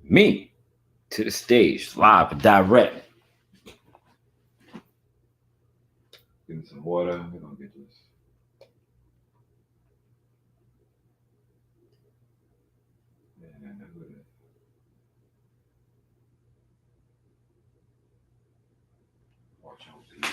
Me to the stage, live and direct. Give me some water. We're gonna get this. Yeah, who it is? Watch out, Pete.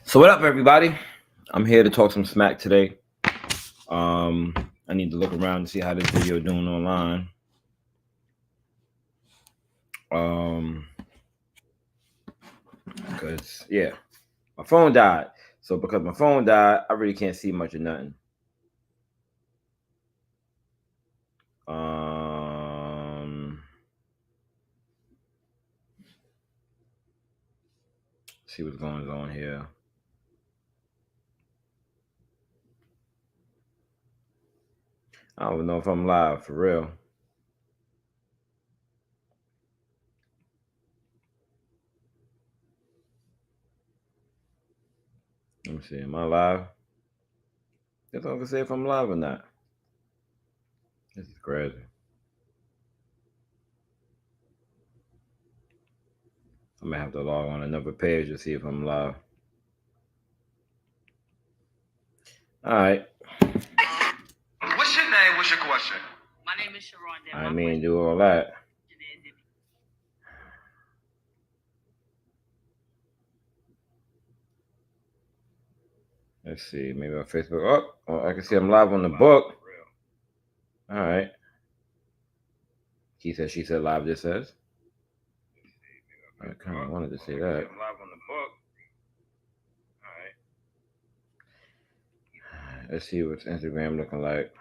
So what up, everybody? I'm here to talk some smack today. I need to look around to see how this video doing online. Because yeah, my phone died. So because my phone died, I really can't see much of nothing. See what's going on here. I don't know if I'm live for real. Let me see. Am I live? Guess I can say if I'm live or not. This is crazy. I might have to log on another page to see if I'm live. All right. What's your name? What's your question? My name is Sharon. I mean, do all that. Let's see. Maybe on Facebook. Oh, I can see I'm live on the book. All right. He said, she said, live. This says. I kind of wanted to say that. Live on the book. All right. Let's see what's Instagram looking like.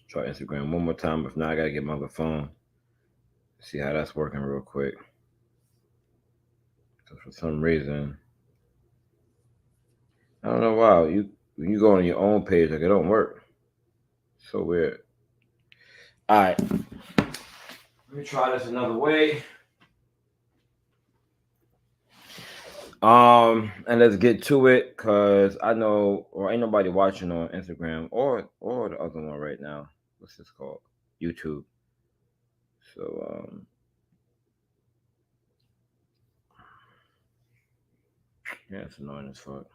Try Instagram one more time. If not, I gotta get my other phone. See how that's working real quick. Because for some reason, I don't know why when you go on your own page, like it don't work. So weird. All right, let me try this another way. And let's get to it, cause I know, or ain't nobody watching on Instagram or the other one right now. What's this called? YouTube. So yeah, it's annoying as fuck.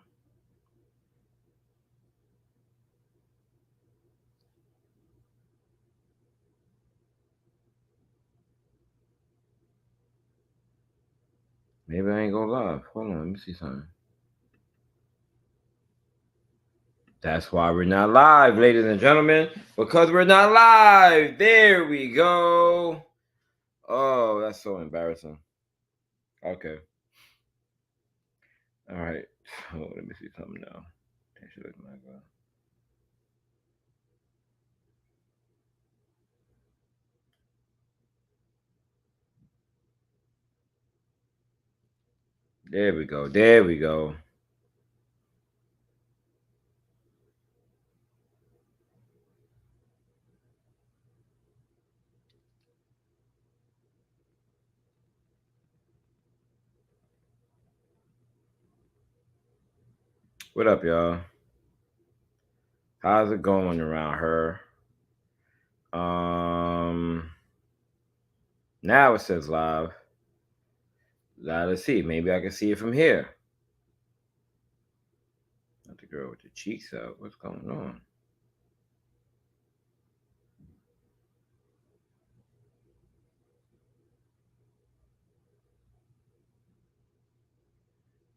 Maybe I ain't go live. Hold on, let me see something. That's why we're not live, ladies and gentlemen. Because we're not live. There we go. Oh, that's so embarrassing. Okay. All right. Oh, let me see something now. That should look like that. There we go. There we go. What up, y'all? How's it going around her? Now it says live. Now let's see. Maybe I can see it from here. Not the girl with the cheeks out. What's going on?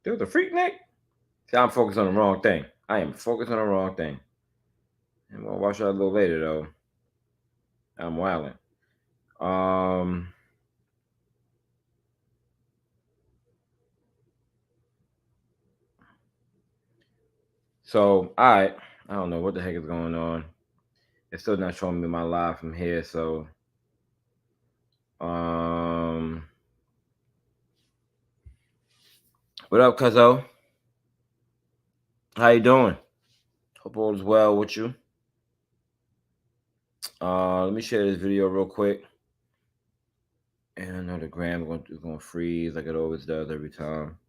There's a freak neck. See, I'm focused on the wrong thing. I am focused on the wrong thing. And we'll watch that a little later though. I'm wilding. So, all right. I don't know what the heck is going on. It's still not showing me my live from here. So, um, what up, Cuzzo? How you doing? Hope all is well with you. Let me share this video real quick. And I know the gram is going to freeze like it always does every time.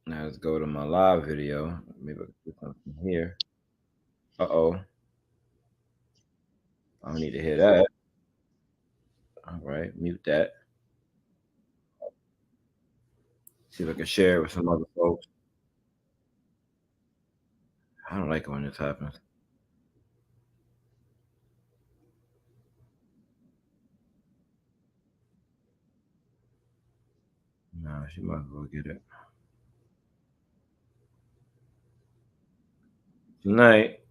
Now let's go to my live video. Maybe I can do something here. Uh-oh. I don't need to hear that. All right, mute that. See if I can share it with some other folks. I don't like it when this happens. No, she might as well get it. Tonight,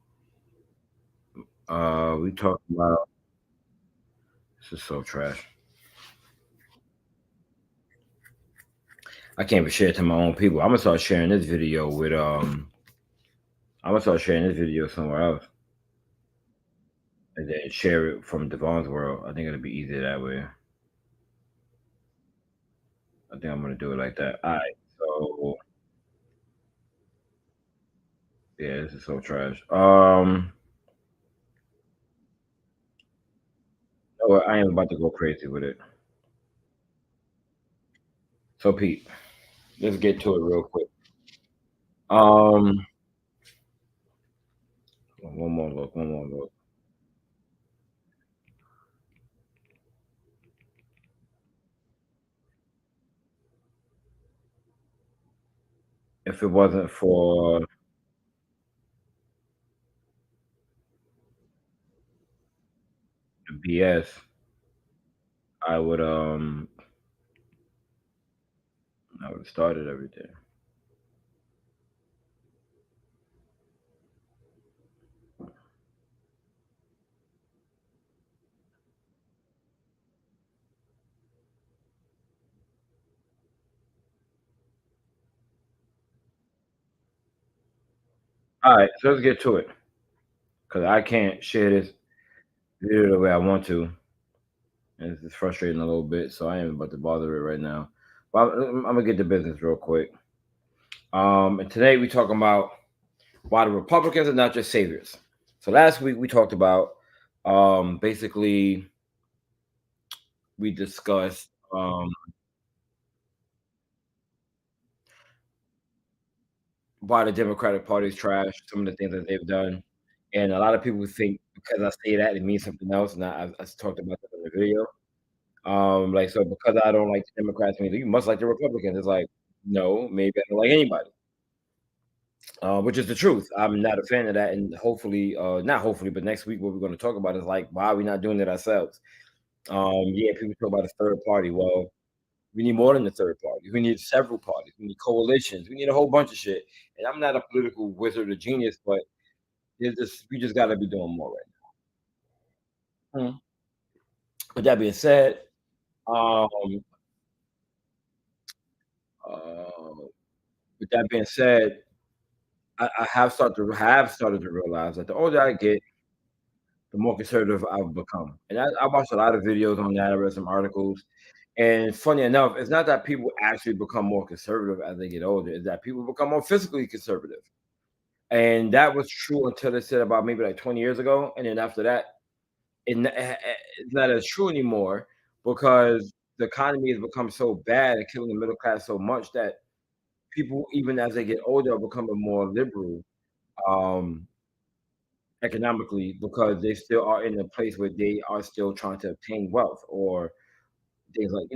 we talked about this is so trash. I can't even share it to my own people. I'm gonna start sharing this video with I'm gonna start sharing this video somewhere else. And then share it from Devon's world. I think it'll be easier that way. I think I'm gonna do it like that. All right, so yeah, this is so trash. No, I am about to go crazy with it. So Pete, let's get to it real quick. One more look. If it wasn't for the BS, I would have started everything. All right, so let's get to it. Cause I can't share this video the way I want to. And it's frustrating a little bit, so I am about to bother it right now. But I'm gonna get to business real quick. And today we talking about why the Republicans are not just saviors. So last week we talked about basically we discussed why the Democratic Party is trash, some of the things that they've done. And a lot of people think because I say that it means something else. And I talked about that in the video. Like so because I don't like the Democrats, I mean you must like the Republicans. It's like, no, maybe I don't like anybody. Which is the truth. I'm not a fan of that. And hopefully, not hopefully, but next week what we're going to talk about is like why are we not doing it ourselves? Yeah, people talk about a third party. Well, we need more than the third party. We need several parties. We need coalitions. We need a whole bunch of shit. And I'm not a political wizard or genius, but we just got to be doing more right now. With that being said, um, uh, with that being said, I have started to realize that the older I get, the more conservative I've become. And I watched a lot of videos on that. I read some articles. And funny enough, it's not that people actually become more conservative as they get older, it's that people become more physically conservative. And that was true until they said about maybe like 20 years ago. And then after that, it's not as true anymore because the economy has become so bad and killing the middle class so much that people, even as they get older, are becoming more liberal um, economically because they still are in a place where they are still trying to obtain wealth or things like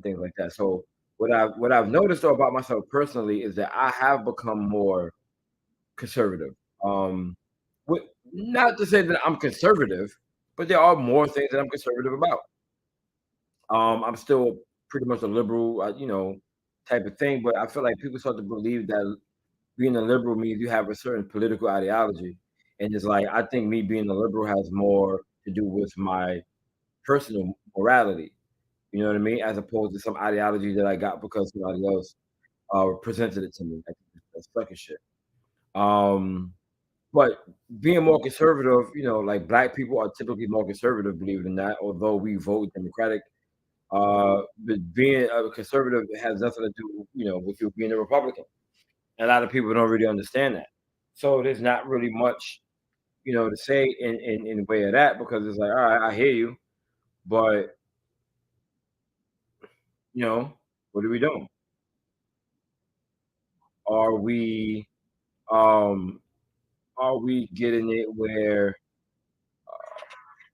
things like that. So what I've noticed though about myself personally is that I have become more conservative. Um, with, not to say that I'm conservative, but there are more things that I'm conservative about. I'm still pretty much a liberal, type of thing, but I feel like people start to believe that being a liberal means you have a certain political ideology, and it's like I think me being a liberal has more to do with my personal morality. You know what I mean? As opposed to some ideology that I got because somebody else. presented it to me. I think that's fucking shit. But being more conservative, like black people are typically more conservative, believe it or not, although we vote Democratic. But being a conservative has nothing to do, with you being a Republican. A lot of people don't really understand that. So there's not really much, to say in way of that, because it's like, all right, I hear you, but what are we doing? Are we um are we getting it where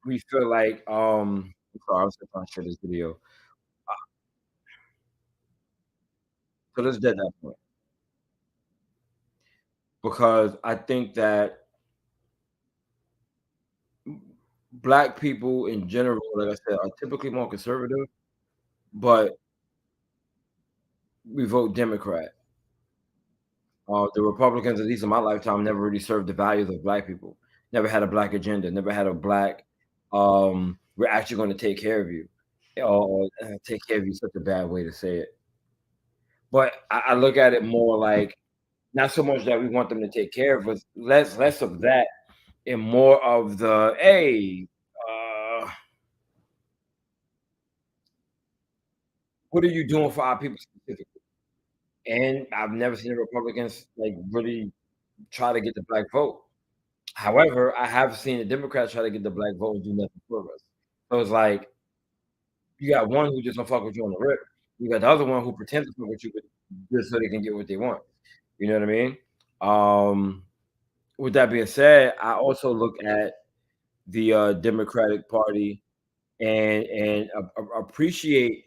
we feel like I'm sorry, I was just trying to share this video. So let's get that point. Because I think that black people in general, like I said, are typically more conservative, but we vote Democrat. The Republicans, at least in my lifetime, never really served the values of black people. Never had a black agenda. Never had a black. We're actually going to take care of you. Or take care of you. Such a bad way to say it. But I look at it more like not so much that we want them to take care of us. Less of that, and more of the hey. What are you doing for our people specifically? And I've never seen Republicans like really try to get the black vote. However, I have seen the Democrats try to get the black vote and do nothing for us. So it's like you got one who just don't fuck with you on the rip. You got the other one who pretends to fuck with you just so they can get what they want. You know what I mean? With that being said, I also look at the Democratic Party and appreciate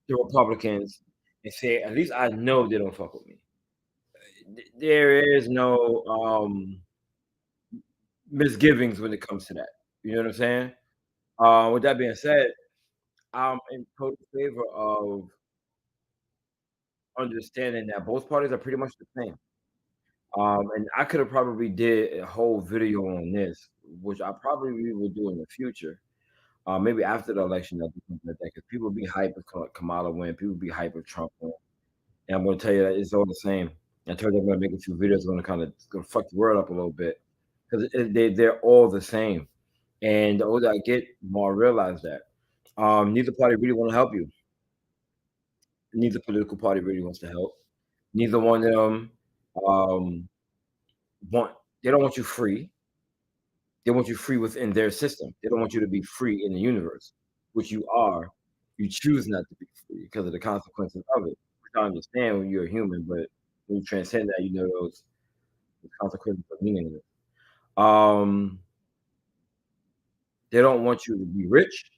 the Republicans and say at least I know they don't fuck with me. There is no misgivings when it comes to that. You know what I'm saying? With that being said, I'm in total favor of understanding that both parties are pretty much the same. And I could have probably did a whole video on this, which I probably will do in the future. Maybe after the election, I'll do something like that because people be hyped if Kamala win, people be hyped if Trump win, and I'm going to tell you that it's all the same. I told you I'm going to make a few videos going to kind of fuck the world up a little bit because they're all the same. And the older I get, the more I realize that neither party really want to help you. Neither political party really wants to help. Neither one of them um, want. They don't want you free. They want you free within their system. They don't want you to be free in the universe, which you are. You choose not to be free because of the consequences of it. Which I understand when you're a human, but when you transcend that, you know those consequences of being in it. They don't want you to be rich.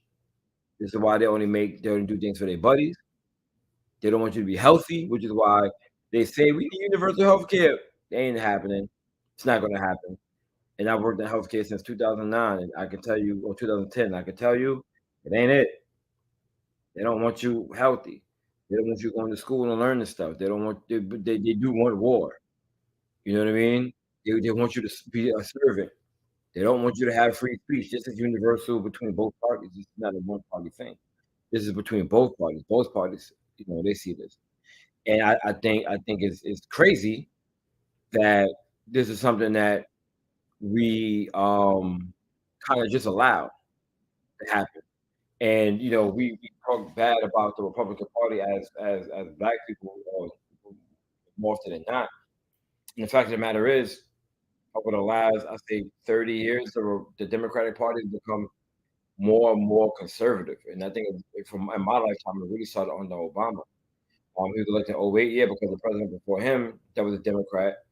This is why they only do things for their buddies. They don't want you to be healthy, which is why they say we need universal health care. It ain't happening. It's not going to happen. And I've worked in healthcare since 2009, and I can tell you, or 2010, I can tell you, it ain't it. They don't want you healthy. They don't want you going to school and learning stuff. They don't want. They do want war. You know what I mean? They want you to be a servant. They don't want you to have free speech. This is universal between both parties. It's not a one party thing. This is between both parties. Both parties, they see this. And I think it's crazy that this is something that we kind of just allow to happen. And we talk bad about the Republican Party as black people more often than not. And the fact of the matter is, over the last I say 30 years, the Democratic Party has become more and more conservative. And I think from in my lifetime, it really started under Obama. He was elected in '08, yeah, because the president before him, that was a Democrat,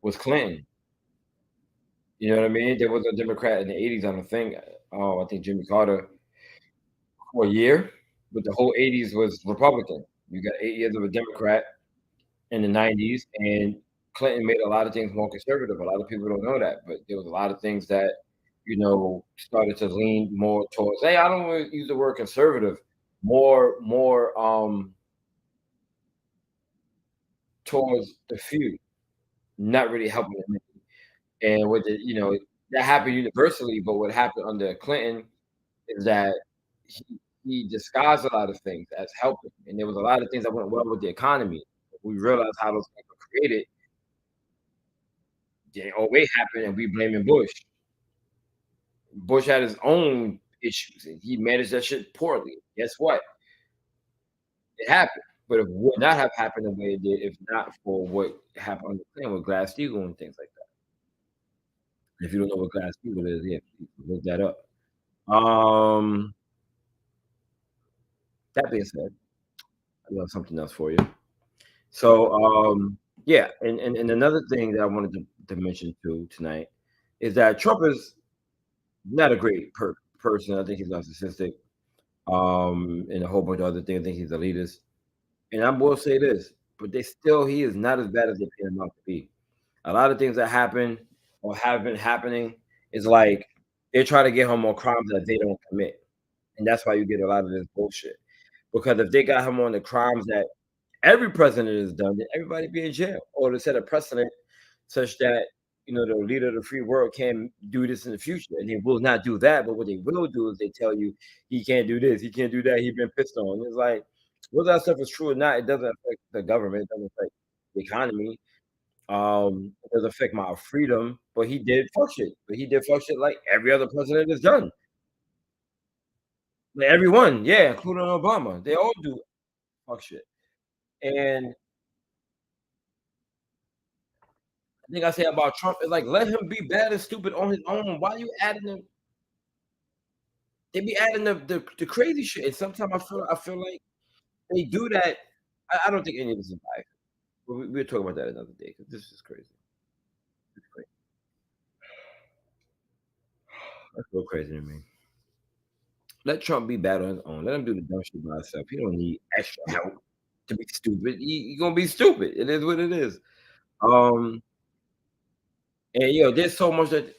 was Clinton. You know what I mean? There was a Democrat in the '80s on the thing. I think Jimmy Carter for a year, but the whole '80s was Republican. You got 8 years of a Democrat in the '90s, and Clinton made a lot of things more conservative. A lot of people don't know that, but there was a lot of things that started to lean more towards. Hey, I don't want to use the word conservative. More towards the few, not really helping the many. And with that happened universally, but what happened under Clinton is that he disguised a lot of things as helping, and there was a lot of things that went well with the economy. We realized how those things were created. They always happened, and we blaming Bush. Bush had his own issues, and he managed that shit poorly. Guess what? It happened, but it would not have happened the way it did if not for what happened on the plane with Glass Steagall and things like that. If you don't know what Glass Steagall is, yeah, look that up. That being said, I have something else for you. So, yeah, and another thing that I wanted to mention too tonight is that Trump is not a great person. I think he's narcissistic, and a whole bunch of other things. I think he's elitist. And I will say this, but he is not as bad as they paint him out to be. A lot of things that happen or have been happening is like they try to get him on crimes that they don't commit. And that's why you get a lot of this bullshit. Because if they got him on the crimes that every president has done, then everybody be in jail. Or to set a precedent such that the leader of the free world can't do this in the future. And they will not do that. But what they will do is they tell you he can't do this, he can't do that, he's been pissed on. It's like whether that stuff is true or not, it doesn't affect the government, it doesn't affect the economy. It doesn't affect my freedom, but he did fuck shit. But he did fuck shit like every other president has done. Like everyone, yeah, including Obama. They all do fuck shit. And I think I say about Trump is like let him be bad and stupid on his own. Why are you adding them? They be adding the crazy shit. And sometimes I feel like they do that. I don't think any of this is biased. But we'll talk about that another day because this is crazy. It's crazy. That's so crazy to me. Let Trump be bad on his own. Let him do the dumb shit by himself. He don't need extra help to be stupid. He gonna be stupid. It is what it is. Um, and there's so much that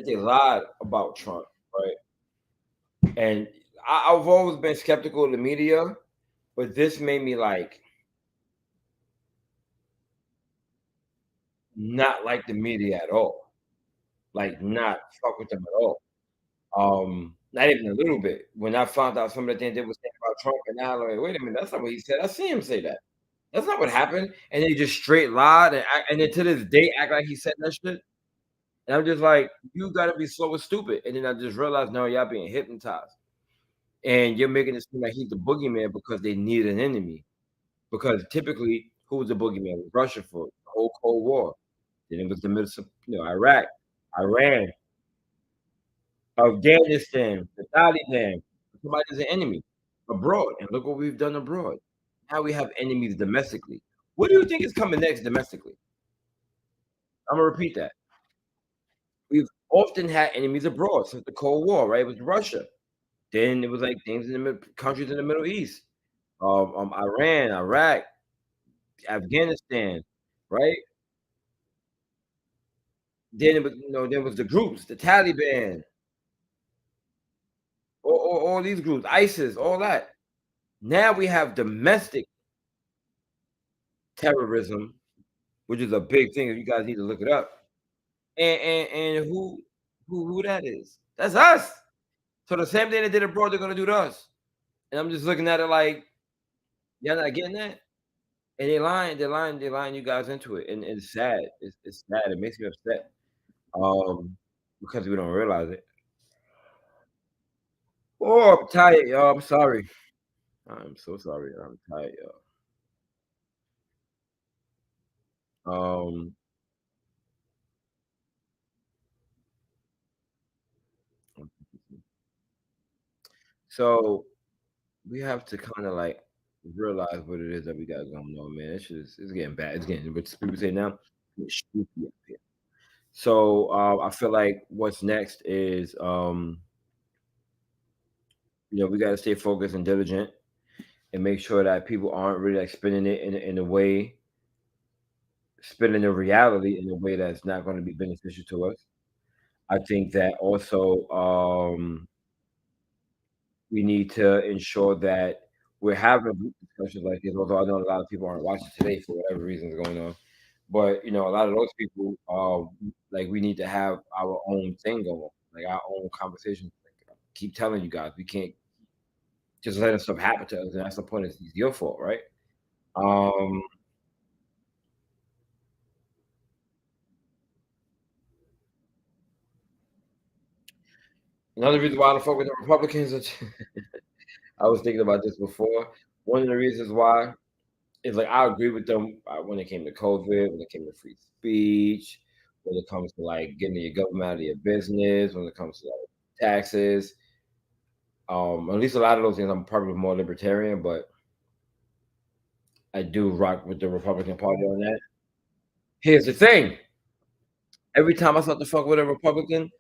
they lied about Trump, right? And I've always been skeptical of the media, but this made me like not like the media at all. Like not fuck with them at all. Not even a little bit. When I found out some of the things they were saying about Trump, and now I'm like, wait a minute, that's not what he said. I see him say that. That's not what happened. And they just straight lied, and then to this day act like he said that shit. And I'm just like, you gotta be slow and stupid. And then I just realized, no, y'all being hypnotized, and you're making it seem like he's the boogeyman because they need an enemy. Because typically, who was the boogeyman? It was Russia for the whole Cold War. Then it was the middle, Iraq, Iran, Afghanistan, the Taliban. Somebody's an enemy abroad, and look what we've done abroad. Now we have enemies domestically. What do you think is coming next domestically? I'm gonna repeat that. We've often had enemies abroad since the Cold War, right? It was Russia. Then it was like things in the countries in the Middle East, Iran, Iraq, Afghanistan, right? Then it was, there was the groups, the Taliban, all these groups, ISIS, all that. Now we have domestic terrorism, which is a big thing. You guys need to look it up. And who that is? That's us. So the same thing they did abroad, they're gonna do to us. And I'm just looking at it like, y'all not getting that? And they're lying you guys into it. And it's sad. It's sad. It makes me upset. Because we don't realize it. Oh, I'm tired, y'all. I'm sorry. I'm so sorry. I'm tired, y'all. So we have to kind of like realize what it is that we got going on, man. It's getting bad. It's getting what people say now. It's spooky up here. So I feel like what's next is we got to stay focused and diligent and make sure that people aren't really like spinning it in a way, spinning the reality in a way that's not going to be beneficial to us. I think that also we need to ensure that we're having group discussions like this. Although I know a lot of people aren't watching today for whatever reasons going on, but a lot of those people, like we need to have our own thing going, like our own conversation. keep telling you guys we can't just letting stuff happen to us, and that's the point. It's your fault, right? Um, another reason why I don't fuck with the Republicans. I was thinking about this before. One of the reasons why is like I agree with them when it came to COVID, when it came to free speech, when it comes to like getting your government out of your business, when it comes to like taxes. At least a lot of those things, I'm probably more libertarian, but I do rock with the Republican Party on that. Here's the thing: every time I start to fuck with a Republican,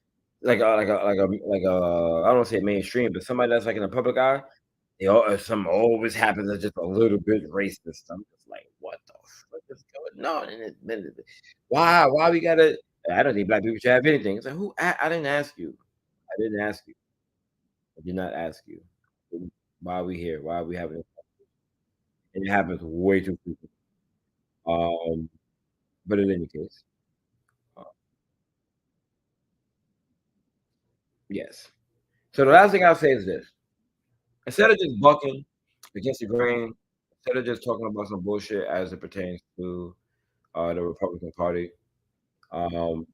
I don't say mainstream, but somebody that's like in the public eye, something always happens that's just a little bit racist. I'm just like, what the fuck is going on in this minute? Why? Why we gotta? I don't think black people should have anything. It's like who? I didn't ask you. I didn't ask you. I did not ask you. Why are we here? Why are we having this? And it happens way too frequently. Um, but in any case, uh, yes. So the last thing I'll say is this: instead of just bucking against the grain, instead of just talking about some bullshit as it pertains to the Republican Party, um,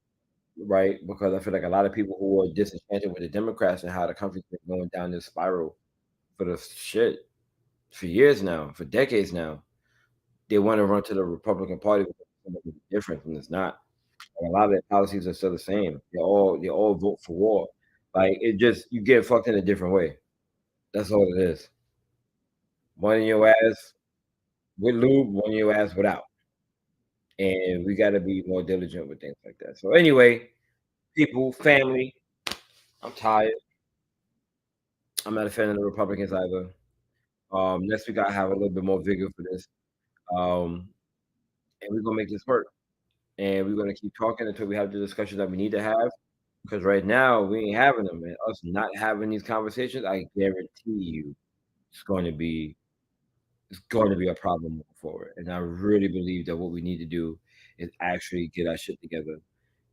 right? Because I feel like a lot of people who are disenchanted with the Democrats and how the country's been going down this spiral for the shit for years now, for decades now, they want to run to the Republican Party with something different, and it's not. And a lot of their policies are still the same. They all vote for war. Like it just you get fucked in a different way. That's all it is. One in your ass with lube, one in your ass without. And we got to be more diligent with things like that. So anyway, people, family, I'm tired. I'm not a fan of the Republicans either. Next week I have a little bit more vigor for this. Um, and we're gonna make this work. And we're gonna keep talking until we have the discussion that we need to have. Because right now we ain't having them, and us not having these conversations, I guarantee you, it's going to be it's going to be a problem moving forward. And I really believe that what we need to do is actually get our shit together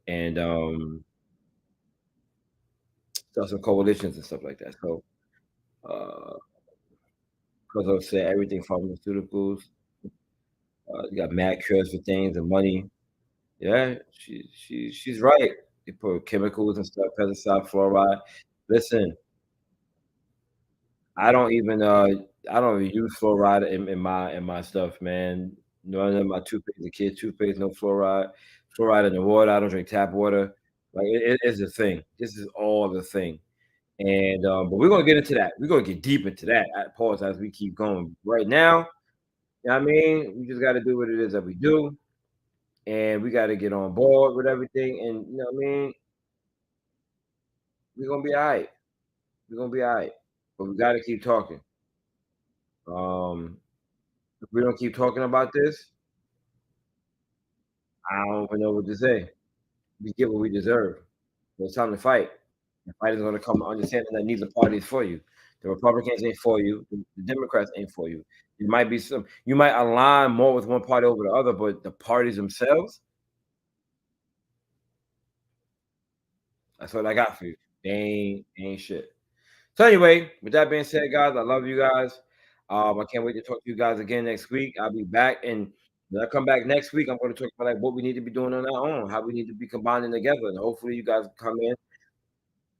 and start some coalitions and stuff like that. So, because I would say everything pharmaceuticals, you got mad cures for things and money. Yeah, she's right. They put chemicals and stuff, pesticide, fluoride. Listen, I don't even use fluoride in my stuff, man. None of my toothpaste, the kids' toothpaste, no fluoride. Fluoride in the water. I don't drink tap water. Like it's a thing. This is all the thing. And but we're gonna get into that. We're gonna get deep into that. I pause as we keep going. Right now, you know what I mean, we just got to do what it is that we do, and we got to get on board with everything. And you know what I mean, we're gonna be all right. We're gonna be all right. But we got to keep talking. Um, if we don't keep talking about this, I don't even know what to say. We get what we deserve. So it's time to fight. The fight is going to come understanding that neither party is for you. The Republicans ain't for you. The Democrats ain't for you. It might be some. You might align more with one party over the other, but the parties themselves, that's what I got for you. They ain't shit. So anyway, with that being said, guys, I love you guys. I can't wait to talk to you guys again next week. I'll be back, and when I come back next week, I'm going to talk about like what we need to be doing on our own, how we need to be combining together, and hopefully you guys come in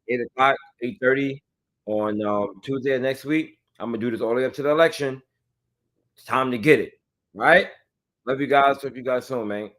8 o'clock, 8:30 on Tuesday of next week. I'm gonna do this all the way up to the election. It's time to get it, right? Love you guys. Talk to you guys soon, man.